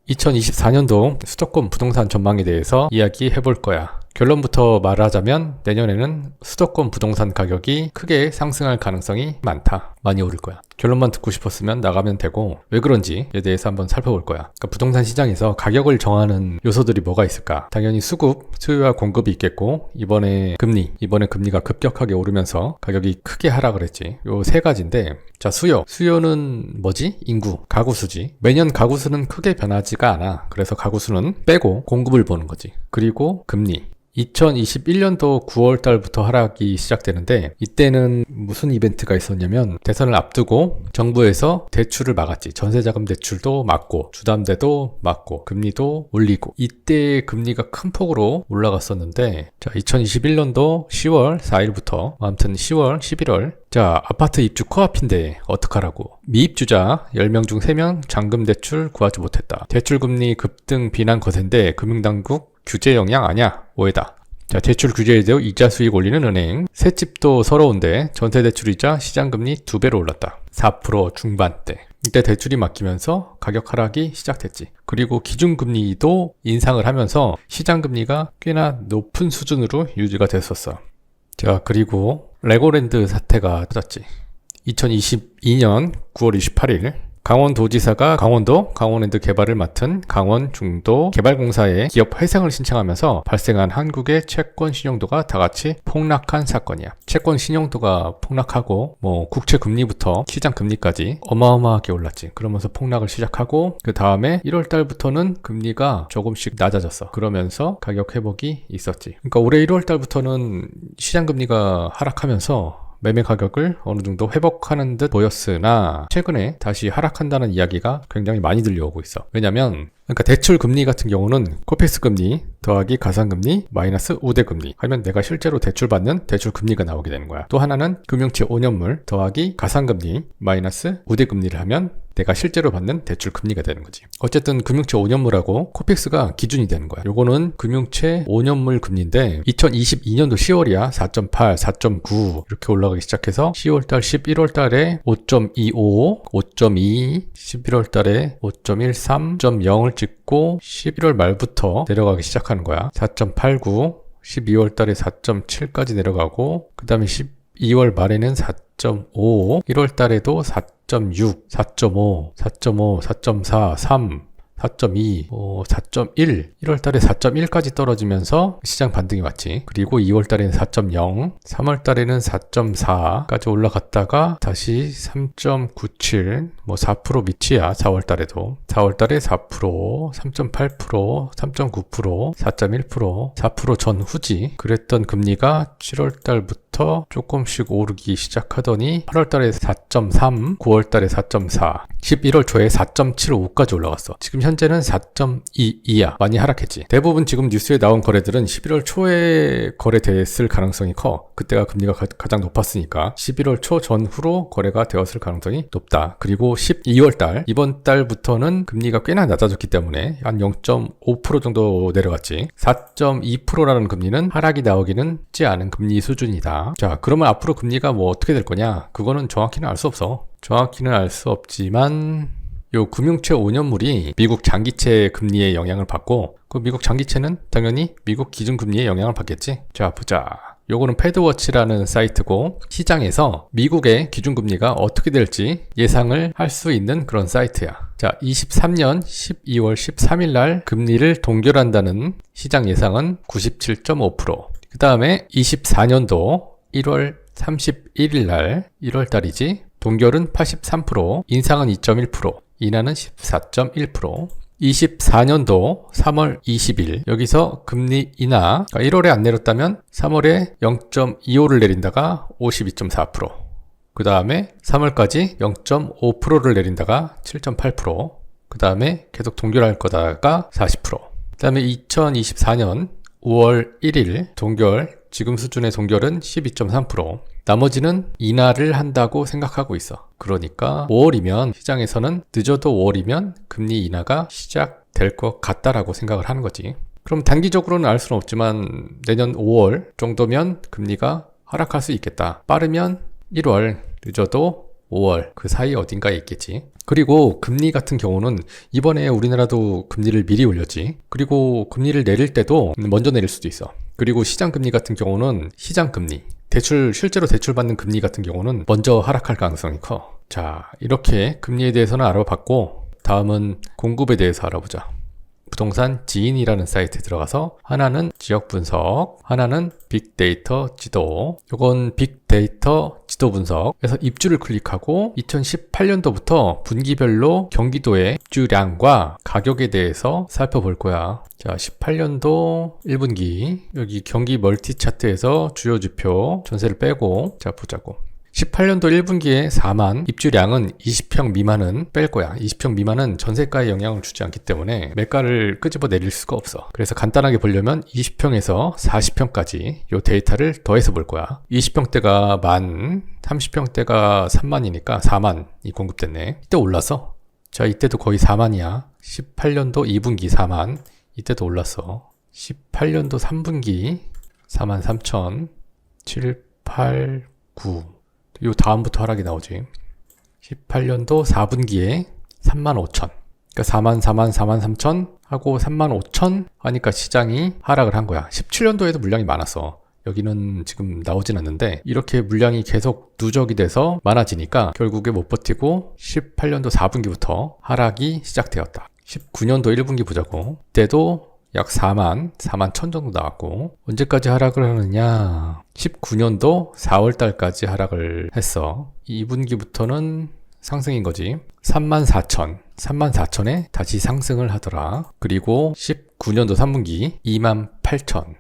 2024년도 수도권 부동산 전망에 대해서 이야기해 볼 거야. 결론부터 말하자면 내년에는 수도권 부동산 가격이 크게 상승할 가능성이 많다. 많이 오를 거야. 결론만 듣고 싶었으면 나가면 되고, 왜 그런지에 대해서 한번 살펴볼 거야. 그러니까 부동산 시장에서 가격을 정하는 요소들이 뭐가 있을까? 당연히 수급, 수요와 공급이 있겠고, 이번에 금리가 급격하게 오르면서 가격이 크게 하락을 했지. 요 세 가지인데, 자, 수요는 뭐지? 인구, 가구 수지. 매년 가구 수는 크게 변하지가 않아. 그래서 가구 수는 빼고 공급을 보는 거지. 그리고 금리. 2021년도 9월 달부터 하락이 시작되는데, 이때는 무슨 이벤트가 있었냐면 대선을 앞두고 정부에서 대출을 막았지. 전세자금 대출도 막고, 주담대도 막고, 금리도 올리고, 이때 금리가 큰 폭으로 올라갔었는데, 자, 2021년도 10월 4일부터 아무튼 10월 11월, 자, 아파트 입주 코앞인데 어떡하라고. 미입주자 10명 중 3명 잔금 대출 구하지 못했다. 대출금리 급등 비난 거센데 금융당국 규제 영향 아냐? 오해다. 자, 대출 규제에 대해 이자 수익 올리는 은행. 새 집도 서러운데 전세대출 이자 시장금리 2배로 올랐다. 4% 중반대. 이때 대출이 막히면서 가격 하락이 시작됐지. 그리고 기준금리도 인상을 하면서 시장금리가 꽤나 높은 수준으로 유지가 됐었어. 자, 그리고 레고랜드 사태가 터졌지. 2022년 9월 28일 강원도지사가 강원랜드 개발을 맡은 강원중도 개발공사에 기업 회생을 신청하면서 발생한 한국의 채권 신용도가 다같이 폭락한 사건이야. 채권 신용도가 폭락하고 국채 금리부터 시장 금리까지 어마어마하게 올랐지. 그러면서 폭락을 시작하고 그 다음에 1월 달부터는 금리가 조금씩 낮아졌어. 그러면서 가격 회복이 있었지. 그러니까 올해 1월 달부터는 시장 금리가 하락하면서 매매 가격을 어느 정도 회복하는 듯 보였으나 최근에 다시 하락한다는 이야기가 굉장히 많이 들려오고 있어. 왜냐면 그러니까 대출 금리 같은 경우는 코픽스 금리 더하기 가상금리 마이너스 우대금리 하면 내가 실제로 대출받는 대출 금리가 나오게 되는 거야. 또 하나는 금융채 5년물 더하기 가상금리 마이너스 우대금리를 하면 내가 실제로 받는 대출 금리가 되는 거지. 어쨌든 금융채 5년물하고 코픽스가 기준이 되는 거야. 요거는 금융채 5년물 금리인데 2022년도 10월이야. 4.8, 4.9 이렇게 올라가기 시작해서 10월달, 11월달에 5.25, 5.2, 11월달에 5.13, 0을 찍고 11월 말부터 내려가기 시작하는 거야. 4.89, 12월달에 4.7까지 내려가고 그 다음에 12월 말에는 4.5, 1월 달에도 4.6, 4.5, 4.5, 4.4, 3, 4.2, 4.1, 1월 달에 4.1까지 떨어지면서 시장 반등이 왔지. 그리고 2월 달에는 4.0, 3월 달에는 4.4까지 올라갔다가 다시 3.97, 4% 밑이야. 4월 달에도. 4월 달에 4%, 3.8%, 3.9%, 4.1%, 4% 전후지. 그랬던 금리가 7월 달부터 조금씩 오르기 시작하더니 8월 달에 4.3, 9월 달에 4.4, 11월 초에 4.75까지 올라갔어. 지금 현재는 4.22야. 많이 하락했지. 대부분 지금 뉴스에 나온 거래들은 11월 초에 거래됐을 가능성이 커. 그때가 금리가 가장 높았으니까 11월 초 전후로 거래가 되었을 가능성이 높다. 그리고 12월 달, 이번 달부터는 금리가 꽤나 낮아졌기 때문에 한 0.5% 정도 내려갔지. 4.2%라는 금리는 하락이 나오기는 쉽지 않은 금리 수준이다. 자, 그러면 앞으로 금리가 어떻게 될 거냐? 그거는 정확히는 알 수 없어. 정확히는 알 수 없지만 요 금융채 5년물이 미국 장기채 금리의 영향을 받고 그 미국 장기채는 당연히 미국 기준금리의 영향을 받겠지. 자, 보자. 요거는 패드워치라는 사이트고 시장에서 미국의 기준금리가 어떻게 될지 예상을 할 수 있는 그런 사이트야. 자, 23년 12월 13일 날 금리를 동결한다는 시장 예상은 97.5%. 그 다음에 24년도 1월 31일 날 1월 달이지. 동결은 83%, 인상은 2.1%, 인하는 14.1%. 24년도 3월 20일 여기서 금리 인하, 그러니까 1월에 안 내렸다면 3월에 0.25를 내린다가 52.4%, 그 다음에 3월까지 0.5%를 내린다가 7.8%, 그 다음에 계속 동결할 거다가 40%, 그 다음에 2024년 5월 1일 동결, 지금 수준의 동결은 12.3%, 나머지는 인하를 한다고 생각하고 있어. 그러니까 5월이면 시장에서는 늦어도 5월이면 금리 인하가 시작될 것 같다라고 생각을 하는 거지. 그럼 단기적으로는 알 수는 없지만 내년 5월 정도면 금리가 하락할 수 있겠다. 빠르면 1월, 늦어도 5월 그 사이 어딘가에 있겠지. 그리고 금리 같은 경우는 이번에 우리나라도 금리를 미리 올렸지. 그리고 금리를 내릴 때도 먼저 내릴 수도 있어. 그리고 시장 금리 같은 경우는 시장 금리, 실제로 대출받는 금리 같은 경우는 먼저 하락할 가능성이 커. 자, 이렇게 금리에 대해서는 알아봤고, 다음은 공급에 대해서 알아보자. 부동산 지인이라는 사이트에 들어가서 하나는 지역 분석, 하나는 빅데이터 지도. 요건 빅데이터 지도 분석. 그래서 입주를 클릭하고 2018년도부터 분기별로 경기도의 입주량과 가격에 대해서 살펴볼 거야. 자, 18년도 1분기 여기 경기 멀티 차트에서 주요 지표 전세를 빼고 자 보자고. 18년도 1분기에 4만, 입주량은 20평 미만은 뺄 거야. 20평 미만은 전세가에 영향을 주지 않기 때문에 매가를 끄집어 내릴 수가 없어. 그래서 간단하게 보려면 20평에서 40평까지 요 데이터를 더해서 볼 거야. 20평대가 10,000, 30평대가 3만이니까 4만이 공급됐네. 이때 올랐어. 자, 이때도 거의 4만이야. 18년도 2분기 4만, 이때도 올랐어. 18년도 3분기 43,000, 7, 8, 9. 요 다음부터 하락이 나오지. 18년도 4분기에 35,000. 그러니까 43,000 하고 35,000 하니까 시장이 하락을 한 거야. 17년도에도 물량이 많았어. 여기는 지금 나오진 않는데 이렇게 물량이 계속 누적이 돼서 많아지니까 결국에 못 버티고 18년도 4분기부터 하락이 시작되었다. 19년도 1분기 보자고. 이때도 약 4만 1,000 정도 나왔고 언제까지 하락을 하느냐 19년도 4월달까지 하락을 했어. 2분기부터는 상승인 거지. 34,000에 다시 상승을 하더라. 그리고 19년도 3분기 28,000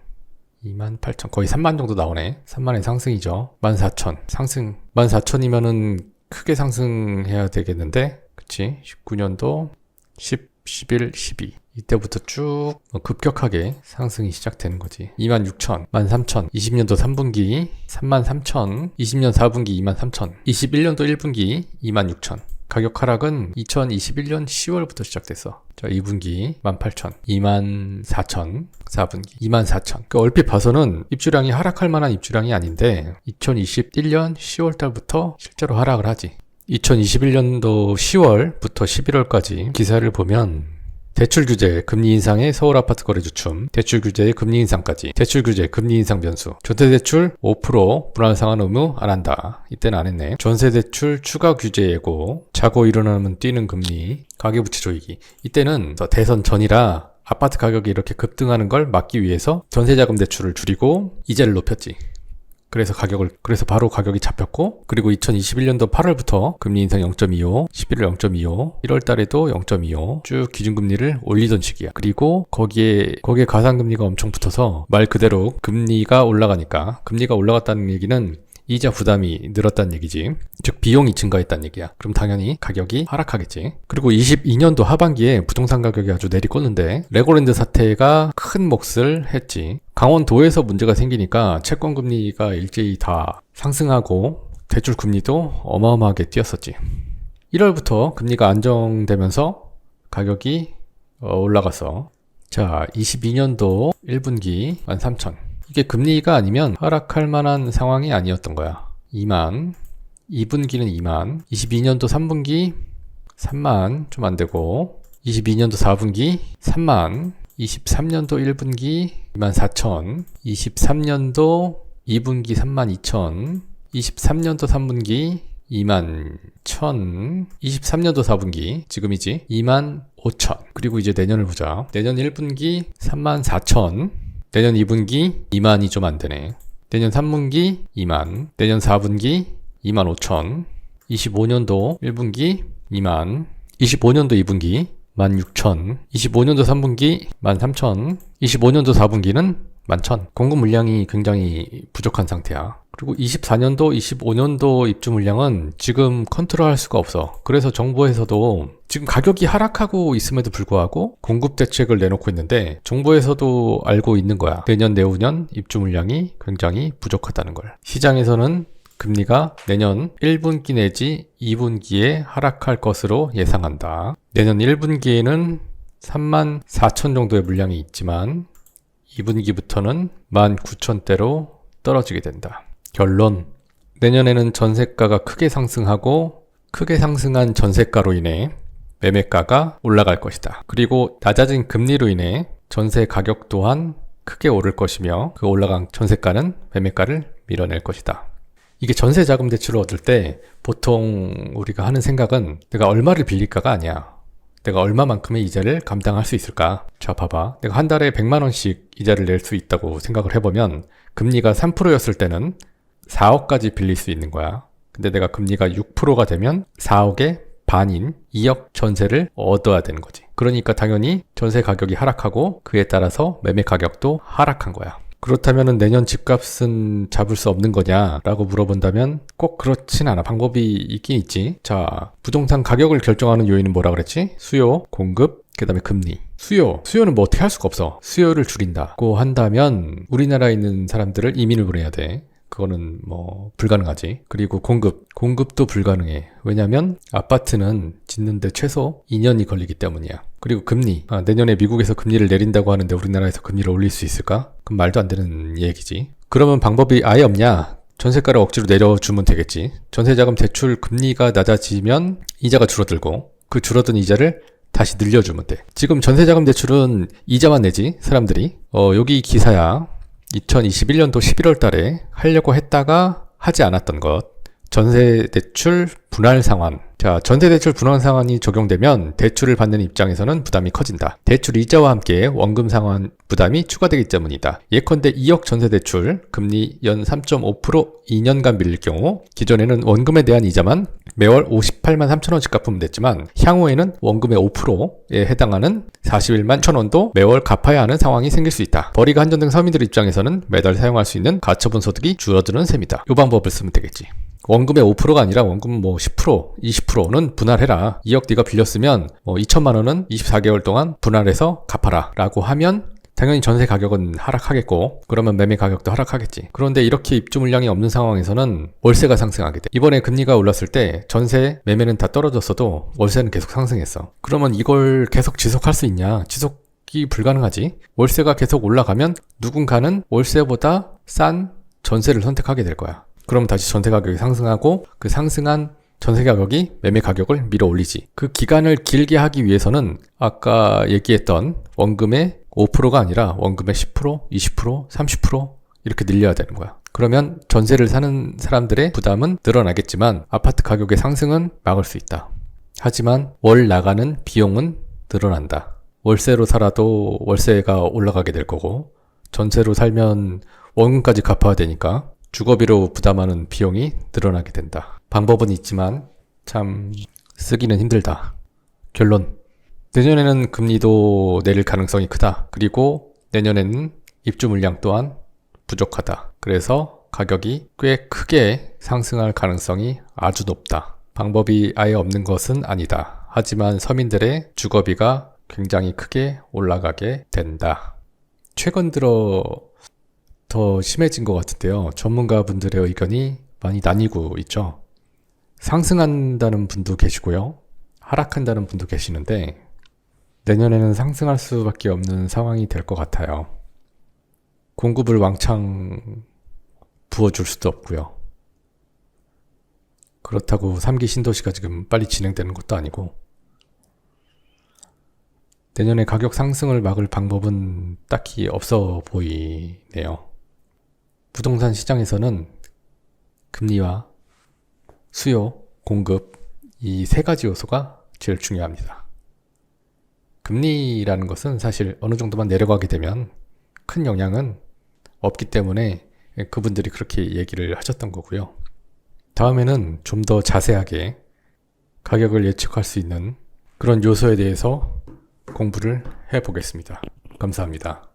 거의 3만 정도 나오네. 3만의 상승이죠. 14,000 상승. 14,000이면은 크게 상승해야 되겠는데 그치? 19년도 10, 11, 12 이때부터 쭉 급격하게 상승이 시작되는 거지. 26,000, 13,000, 20년도 3분기 33,000, 20년 4분기 23,000, 21년도 1분기 26,000. 가격 하락은 2021년 10월부터 시작됐어. 자, 2분기 18,000, 24,000, 4분기 24,000. 그 얼핏 봐서는 입주량이 하락할 만한 입주량이 아닌데 2021년 10월 달부터 실제로 하락을 하지. 2021년도 10월부터 11월까지 기사를 보면 대출 규제, 금리 인상의 서울 아파트 거래 주춤, 대출 규제의 금리 인상까지, 대출 규제, 금리 인상 변수, 전세대출 5% 불안 상환 의무 안 한다. 이때는 안 했네. 전세대출 추가 규제 예고, 자고 일어나면 뛰는 금리, 가계부채 조이기. 이때는 대선 전이라 아파트 가격이 이렇게 급등하는 걸 막기 위해서 전세자금 대출을 줄이고 이자를 높였지. 그래서 바로 가격이 잡혔고, 그리고 2021년도 8월부터 금리 인상 0.25, 11월 0.25, 1월 달에도 0.25, 쭉 기준금리를 올리던 시기야. 그리고 거기에 가상금리가 엄청 붙어서 말 그대로 금리가 올라갔다는 얘기는 이자 부담이 늘었다는 얘기지. 즉 비용이 증가했다는 얘기야. 그럼 당연히 가격이 하락하겠지. 그리고 22년도 하반기에 부동산 가격이 아주 내리꽂는데 레고랜드 사태가 큰 몫을 했지. 강원도에서 문제가 생기니까 채권금리가 일제히 다 상승하고 대출금리도 어마어마하게 뛰었었지. 1월부터 금리가 안정되면서 가격이 올라갔어. 자, 22년도 1분기 13,000. 이게 금리가 아니면 하락할 만한 상황이 아니었던 거야. 2만, 2분기는 2만, 22년도 3분기 3만 좀 안 되고, 22년도 4분기 3만, 23년도 1분기 24,000, 23년도 2분기 32,000, 23년도 3분기 21,000, 23년도 4분기 지금이지 25,000. 그리고 이제 내년을 보자. 내년 1분기 34,000, 내년 2분기 2만이 좀 안 되네. 내년 3분기 2만, 내년 4분기 25,000, 25년도 1분기 2만, 25년도 2분기 16,000, 25년도 3분기 13,000, 25년도 4분기는 11,000. 공급 물량이 굉장히 부족한 상태야. 그리고 24년도, 25년도 입주 물량은 지금 컨트롤할 수가 없어. 그래서 정부에서도 지금 가격이 하락하고 있음에도 불구하고 공급 대책을 내놓고 있는데 정부에서도 알고 있는 거야. 내년, 내후년 입주 물량이 굉장히 부족하다는 걸. 시장에서는 금리가 내년 1분기 내지 2분기에 하락할 것으로 예상한다. 내년 1분기에는 34,000 정도의 물량이 있지만 2분기부터는 19,000대로 떨어지게 된다. 결론, 내년에는 전세가가 크게 상승하고 크게 상승한 전세가로 인해 매매가가 올라갈 것이다. 그리고 낮아진 금리로 인해 전세 가격 또한 크게 오를 것이며 그 올라간 전세가는 매매가를 밀어낼 것이다. 이게 전세자금 대출을 얻을 때 보통 우리가 하는 생각은 내가 얼마를 빌릴까가 아니야. 내가 얼마만큼의 이자를 감당할 수 있을까? 자, 봐봐. 내가 한 달에 100만 원씩 이자를 낼 수 있다고 생각을 해보면 금리가 3%였을 때는 4억까지 빌릴 수 있는 거야. 근데 내가 금리가 6%가 되면 4억의 반인 2억 전세를 얻어야 되는 거지. 그러니까 당연히 전세 가격이 하락하고 그에 따라서 매매 가격도 하락한 거야. 그렇다면 내년 집값은 잡을 수 없는 거냐라고 물어본다면 꼭 그렇진 않아. 방법이 있긴 있지. 자, 부동산 가격을 결정하는 요인은 뭐라 그랬지? 수요, 공급, 그 다음에 금리. 수요는 뭐 어떻게 할 수가 없어. 수요를 줄인다고 한다면 우리나라에 있는 사람들을 이민을 보내야 돼. 그거는 뭐 불가능하지. 그리고 공급도 불가능해. 왜냐면 아파트는 짓는데 최소 2년이 걸리기 때문이야. 그리고 금리, 내년에 미국에서 금리를 내린다고 하는데 우리나라에서 금리를 올릴 수 있을까? 그럼 말도 안 되는 얘기지. 그러면 방법이 아예 없냐? 전세가를 억지로 내려주면 되겠지. 전세자금 대출 금리가 낮아지면 이자가 줄어들고 그 줄어든 이자를 다시 늘려주면 돼. 지금 전세자금 대출은 이자만 내지 사람들이. 여기 기사야. 2021년도 11월 달에 하려고 했다가 하지 않았던 것. 전세대출 분할 상환. 자, 전세대출 분할 상환이 적용되면 대출을 받는 입장에서는 부담이 커진다. 대출 이자와 함께 원금 상환 부담이 추가되기 때문이다. 예컨대 2억 전세대출, 금리 연 3.5% 2년간 밀릴 경우 기존에는 원금에 대한 이자만 매월 58만 3천 원씩 갚으면 됐지만 향후에는 원금의 5%에 해당하는 41만 1천 원도 매월 갚아야 하는 상황이 생길 수 있다. 벌이가 한정된 서민들 입장에서는 매달 사용할 수 있는 가처분 소득이 줄어드는 셈이다. 이 방법을 쓰면 되겠지. 원금의 5%가 아니라 원금 뭐 10%, 20%는 분할해라. 2억 네가 빌렸으면 2천만 원은 24개월 동안 분할해서 갚아라 라고 하면 당연히 전세 가격은 하락하겠고 그러면 매매 가격도 하락하겠지. 그런데 이렇게 입주 물량이 없는 상황에서는 월세가 상승하게 돼. 이번에 금리가 올랐을 때 전세 매매는 다 떨어졌어도 월세는 계속 상승했어. 그러면 이걸 계속 지속할 수 있냐? 지속이 불가능하지. 월세가 계속 올라가면 누군가는 월세보다 싼 전세를 선택하게 될 거야. 그럼 다시 전세 가격이 상승하고 그 상승한 전세 가격이 매매 가격을 밀어 올리지. 그 기간을 길게 하기 위해서는 아까 얘기했던 원금의 5%가 아니라 원금의 10%, 20%, 30% 이렇게 늘려야 되는 거야. 그러면 전세를 사는 사람들의 부담은 늘어나겠지만 아파트 가격의 상승은 막을 수 있다. 하지만 월 나가는 비용은 늘어난다. 월세로 살아도 월세가 올라가게 될 거고 전세로 살면 원금까지 갚아야 되니까 주거비로 부담하는 비용이 늘어나게 된다. 방법은 있지만 참 쓰기는 힘들다. 결론. 내년에는 금리도 내릴 가능성이 크다. 그리고 내년에는 입주 물량 또한 부족하다. 그래서 가격이 꽤 크게 상승할 가능성이 아주 높다. 방법이 아예 없는 것은 아니다. 하지만 서민들의 주거비가 굉장히 크게 올라가게 된다. 최근 들어 더 심해진 것 같은데요. 전문가분들의 의견이 많이 나뉘고 있죠. 상승한다는 분도 계시고요. 하락한다는 분도 계시는데 내년에는 상승할 수밖에 없는 상황이 될 것 같아요. 공급을 왕창 부어줄 수도 없고요. 그렇다고 3기 신도시가 지금 빨리 진행되는 것도 아니고 내년에 가격 상승을 막을 방법은 딱히 없어 보이네요. 부동산 시장에서는 금리와 수요, 공급 이 세 가지 요소가 제일 중요합니다. 금리라는 것은 사실 어느 정도만 내려가게 되면 큰 영향은 없기 때문에 그분들이 그렇게 얘기를 하셨던 거고요. 다음에는 좀 더 자세하게 가격을 예측할 수 있는 그런 요소에 대해서 공부를 해보겠습니다. 감사합니다.